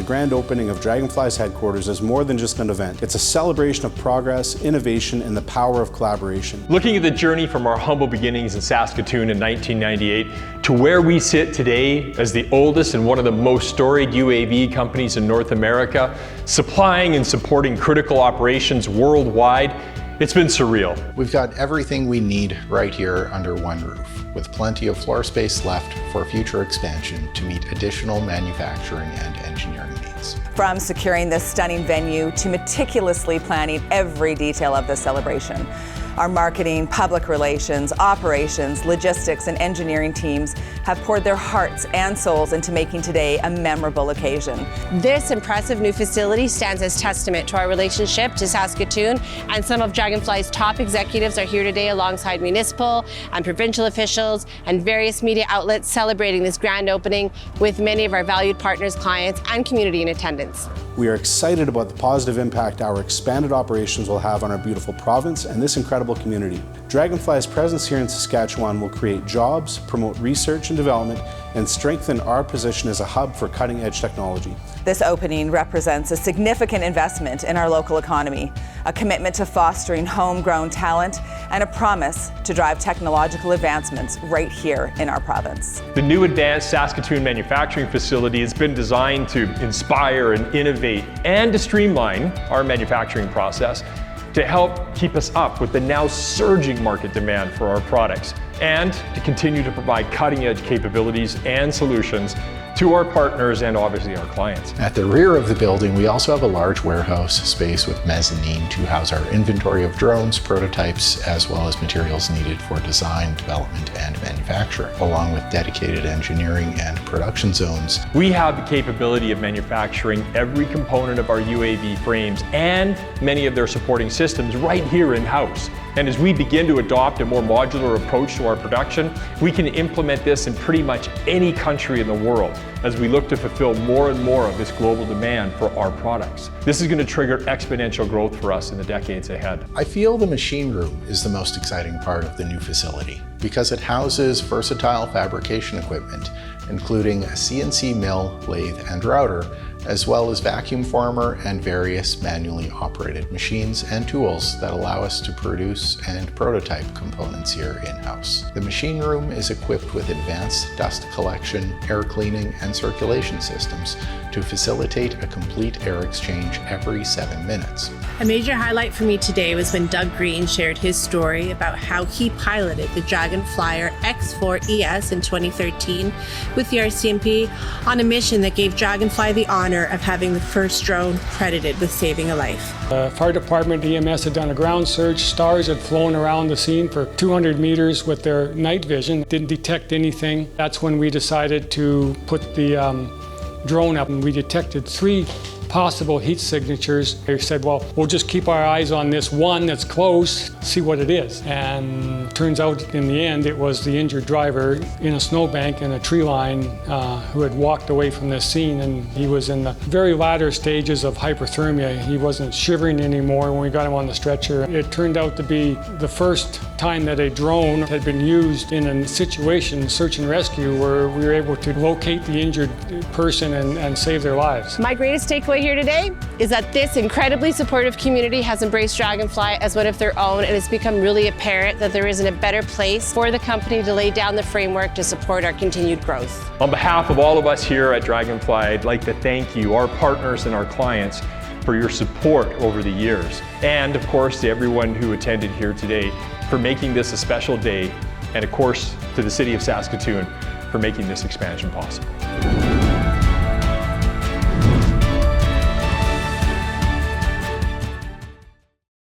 grand opening of Draganfly's headquarters is more than just an event. It's a celebration of progress, innovation, and the power of collaboration. Looking at the journey from our humble beginnings in Saskatoon in 1998 to where we sit today as the oldest and one of the most storied UAV companies in North America, supplying and supporting critical operations worldwide, it's been surreal. We've got everything we need right here under one roof, with plenty of floor space left for future expansion to meet additional manufacturing and engineering needs. From securing this stunning venue to meticulously planning every detail of the celebration, our marketing, public relations, operations, logistics, and engineering teams have poured their hearts and souls into making today a memorable occasion. This impressive new facility stands as testament to our relationship to Saskatoon, and some of Draganfly's top executives are here today alongside municipal and provincial officials and various media outlets celebrating this grand opening with many of our valued partners, clients, and community in attendance. We are excited about the positive impact our expanded operations will have on our beautiful province and this incredible community. Draganfly's presence here in Saskatchewan will create jobs, promote research and development, and strengthen our position as a hub for cutting-edge technology. This opening represents a significant investment in our local economy, a commitment to fostering homegrown talent, and a promise to drive technological advancements right here in our province. The new advanced Saskatoon manufacturing facility has been designed to inspire and innovate and to streamline our manufacturing process to help keep us up with the now surging market demand for our products and to continue to provide cutting-edge capabilities and solutions to our partners and obviously our clients. At the rear of the building, we also have a large warehouse space with mezzanine to house our inventory of drones, prototypes, as well as materials needed for design, development, and manufacturing, along with dedicated engineering and production zones. We have the capability of manufacturing every component of our UAV frames and many of their supporting systems right here in-house. And as we begin to adopt a more modular approach to our production, we can implement this in pretty much any country in the world as we look to fulfill more and more of this global demand for our products. This is going to trigger exponential growth for us in the decades ahead. I feel the machine room is the most exciting part of the new facility because it houses versatile fabrication equipment, including a CNC mill, lathe, and router, as well as vacuum former and various manually operated machines and tools that allow us to produce and prototype components here in-house. The machine room is equipped with advanced dust collection, air cleaning, and circulation systems to facilitate a complete air exchange every 7 minutes. A major highlight for me today was when Doug Green shared his story about how he piloted the Draganfly X4 ES in 2013 with the RCMP on a mission that gave Draganfly the honor of having the first drone credited with saving a life. The fire department, EMS had done a ground search. Stars had flown around the scene for 200 meters with their night vision, didn't detect anything. That's when we decided to put the drone up, and we detected 3 possible heat signatures. They said, well, we'll just keep our eyes on this one that's close, see what it is. And turns out in the end, it was the injured driver in a snowbank in a tree line who had walked away from this scene, and he was in the very latter stages of hypothermia. He wasn't shivering anymore when we got him on the stretcher. It turned out to be the first time that a drone had been used in a situation, search and rescue, where we were able to locate the injured person and save their lives. My greatest takeaway here today is that this incredibly supportive community has embraced Draganfly as one of their own, and it's become really apparent that there isn't a better place for the company to lay down the framework to support our continued growth. On behalf of all of us here at Draganfly, I'd like to thank you, our partners and our clients, for your support over the years. And of course, to everyone who attended here today for making this a special day, and of course, to the City of Saskatoon for making this expansion possible.